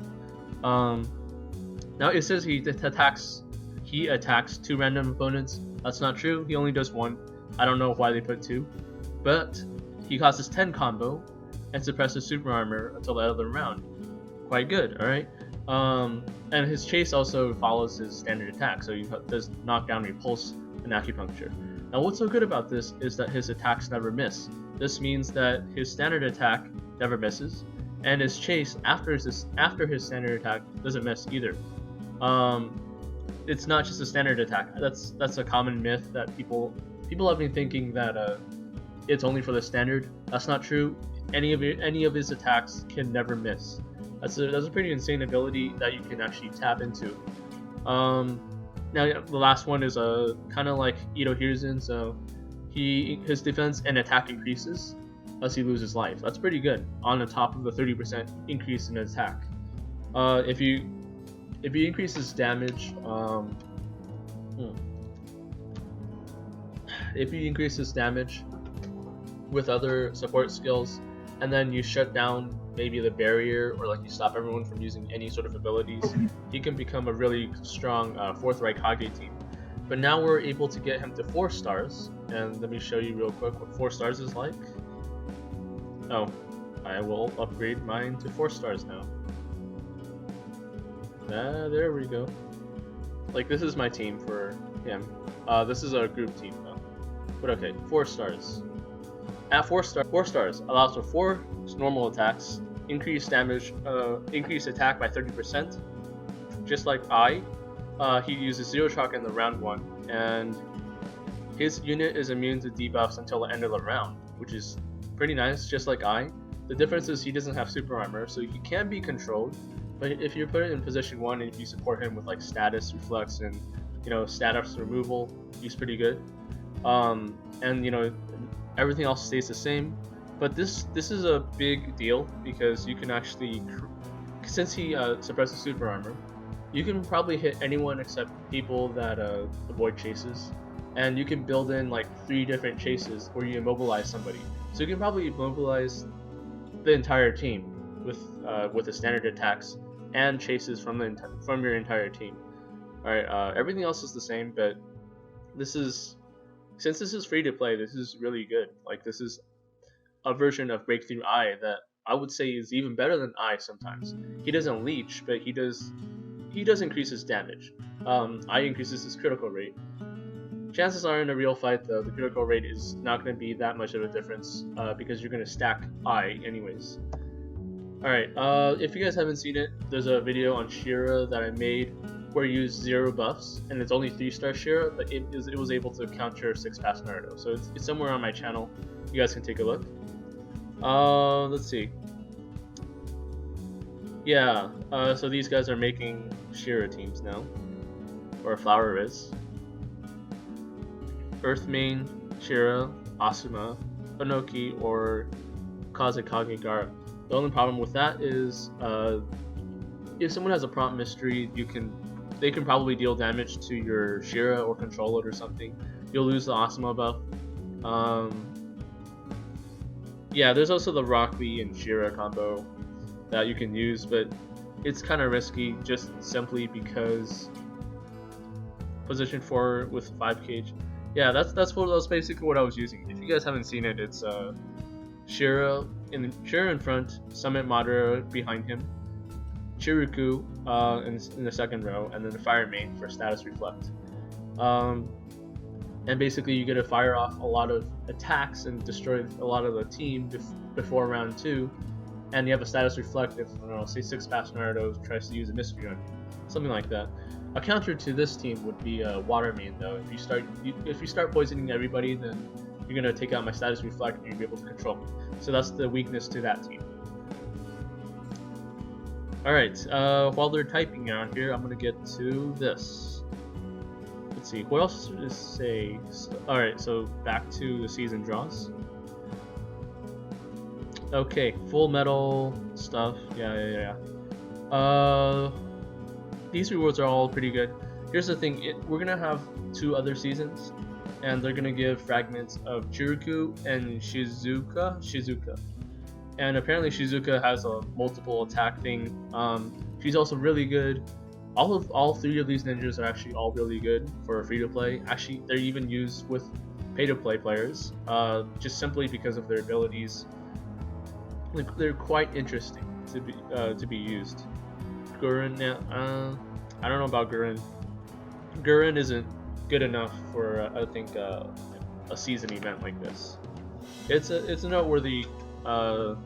Now it says he attacks 2 random opponents. That's not true. He only does 1. I don't know why they put 2, but he causes 10 combo and suppresses super armor until the end of the round. Quite good, all right. And his chase also follows his standard attack, so he does knockdown, repulse, and acupuncture. Now, what's so good about this is that his attacks never miss. This means that his standard attack never misses, and his chase after his standard attack doesn't miss either. It's not just a standard attack. That's a common myth that people have been thinking that it's only for the standard. That's not true. Any of his attacks can never miss. That's a pretty insane ability that you can actually tap into. Now the last one is kind of like Ito Hiruzen, so his defense and attack increases as he loses life. That's pretty good on the top of the 30% increase in attack. If he increases damage, if he increases damage with other support skills, and then you shut down maybe the barrier, or like you stop everyone from using any sort of abilities, he can become a really strong 4th Raikage team. But now we're able to get him to 4 stars, and let me show you real quick what 4 stars is like. Oh, I will upgrade mine to 4 stars now. There we go. Like, this is my team for him. This is a group team though. But okay, 4 stars. At 4 stars allows for 4 normal attacks, increased damage, increased attack by 30%. Just like he uses 0 chakra in the round 1, and his unit is immune to debuffs until the end of the round, which is pretty nice. Just like the difference is he doesn't have super armor, so he can be controlled. But if you put it in position 1 and if you support him with like status reflex and status removal, he's pretty good. And everything else stays the same. But this is a big deal because you can actually, since he suppresses super armor, you can probably hit anyone except people that avoid chases, and you can build in like 3 different chases where you immobilize somebody. So you can probably immobilize the entire team with the standard attacks and chases from your entire team. All right, everything else is the same, but since this is free to play, this is really good. Like, this is a version of Breakthrough Eye that I would say is even better than Eye sometimes. He doesn't leech, but he does increase his damage. Eye increases his critical rate. Chances are in a real fight though, the critical rate is not going to be that much of a difference because you're going to stack Eye anyways. Alright, if you guys haven't seen it, there's a video on Shira that I made where you use 0 buffs, and it's only 3-star Shira, but it was able to counter 6-pass Naruto. So it's somewhere on my channel. You guys can take a look. Let's see. Yeah, so these guys are making Shira teams now. Or Flower is. Earth Main, Shira, Asuma, Onoki, or Kazekage Gaara. The only problem with that is if someone has a prompt mystery, you can they can probably deal damage to your Shira or control it or something. You'll lose the Asuma buff. Yeah, there's also the Rock Lee and Shira combo that you can use, but it's kind of risky just simply because position 4 with 5 cage. Yeah, that's basically what I was using. If you guys haven't seen it, it's Shira in front, Summit Madara behind him, Chiruku in the second row, and then the Fire Main for status reflect. And basically you get to fire off a lot of attacks and destroy a lot of the team before round 2, and you have a status reflect if, I don't know, say 6 Fast Naruto tries to use a mystery on you, something like that. A counter to this team would be Water Main though. If you start poisoning everybody, then you're gonna take out my status reflect and you'll be able to control me. So that's the weakness to that team. Alright, while they're typing around here, I'm gonna get to this. Let's see, what else to say? Alright, so back to the season draws. Okay, Full Metal stuff. Yeah. These rewards are all pretty good. Here's the thing, we're gonna have 2 other seasons, and they're gonna give fragments of Chiruku and Shizuka. And apparently Shizuka has a multiple attack thing. She's also really good. All 3 of these ninjas are actually all really good for free to play. Actually, they're even used with pay to play players, just simply because of their abilities. They're quite interesting to be used. Gurren, I don't know about Gurren. Gurren isn't good enough for I think a season event like this. It's a noteworthy to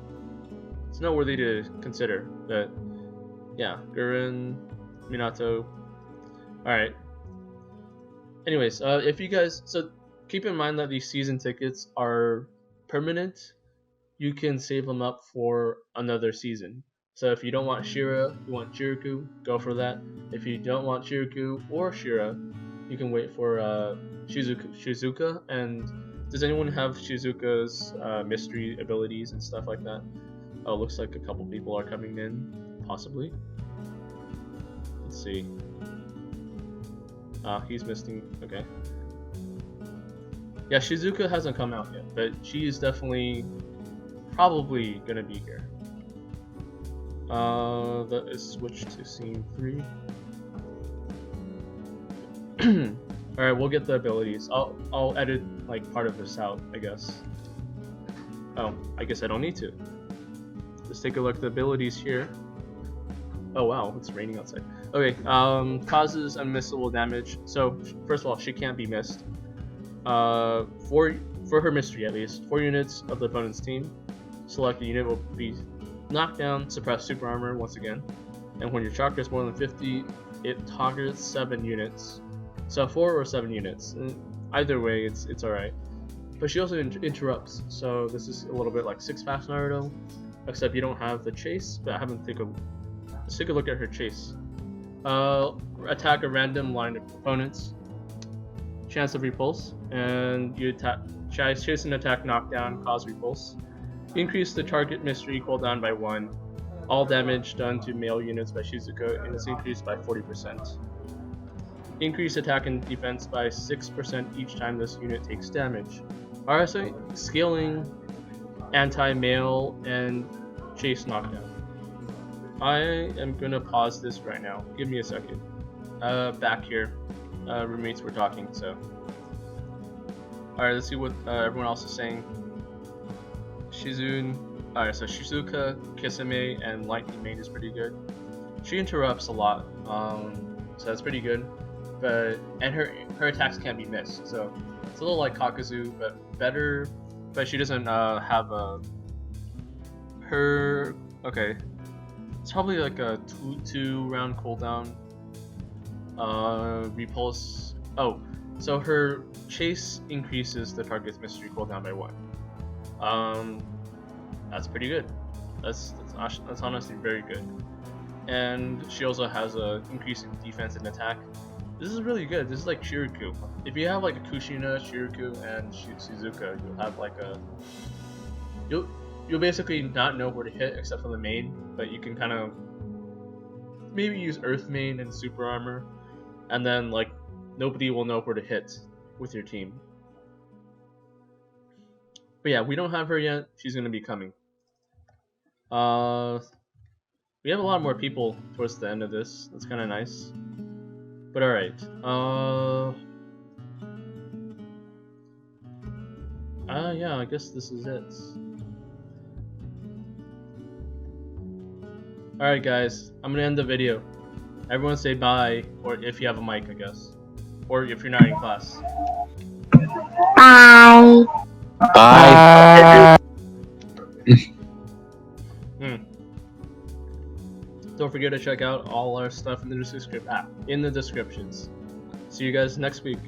consider. But yeah, Gurren, Minato. All right. Anyways, if you guys, so keep in mind that these season tickets are permanent. You can save them up for another season. So if you don't want Shira, you want Chiruku, go for that. If you don't want Chiruku or Shira, you can wait for Shizuka. And does anyone have Shizuka's mystery abilities and stuff like that? Oh, looks like a couple people are coming in, possibly. Let's see. He's missing. Okay. Yeah, Shizuka hasn't come out yet, but she is definitely probably gonna be here. That is switched to scene 3. Alright, we'll get the abilities. I'll edit like part of this out, I guess. Oh, I guess I don't need to. Let's take a look at the abilities here. Oh wow, it's raining outside. Okay, causes unmissable damage. So first of all, she can't be missed. For her mystery at least, 4 units of the opponent's team. Selected unit will be knocked down, suppress super armor once again. And when your chakra is more than 50, it targets 7 units. So 4 or 7 units. Either way, it's alright. But she also interrupts. So this is a little bit like 6 Fast Naruto, except you don't have the chase. But let's take a look at her chase. Attack a random line of opponents. Chance of repulse, and you chase an attack knockdown, cause repulse. Increase the target mystery cooldown by 1. All damage done to male units by Shizuka and is increased by 40%. Increase attack and defense by 6% each time this unit takes damage. RSA scaling anti-male and chase knockdown. I am gonna pause this right now. Give me a second. Back here. Roommates were talking, so. Alright, let's see what everyone else is saying. Alright, so Shizuka, Kisame, and Lightning Maid is pretty good. She interrupts a lot, so that's pretty good. And her attacks can't be missed, so it's a little like Kakuzu, but better. But she doesn't have okay. It's probably like a 2 round cooldown. Repulse. Oh, so her chase increases the target's mystery cooldown by 1. That's pretty good. That's honestly very good. And she also has a increase in defense and attack. This is really good. This is like Chiruku. If you have like a Kushina, Chiruku, and Shizuka, you'll have like you'll basically not know where to hit except for the main, but you can kind of maybe use Earth Main and Super Armor. and then like nobody will know where to hit with your team. But yeah, we don't have her yet. She's gonna be coming. We have a lot more people towards the end of this. That's kind of nice. But alright. Yeah, I guess this is it. Alright guys, I'm gonna end the video. Everyone say bye, or if you have a mic, I guess. Or if you're not in class. Bye. Bye. Don't forget to check out all our stuff in the descriptions. See you guys next week.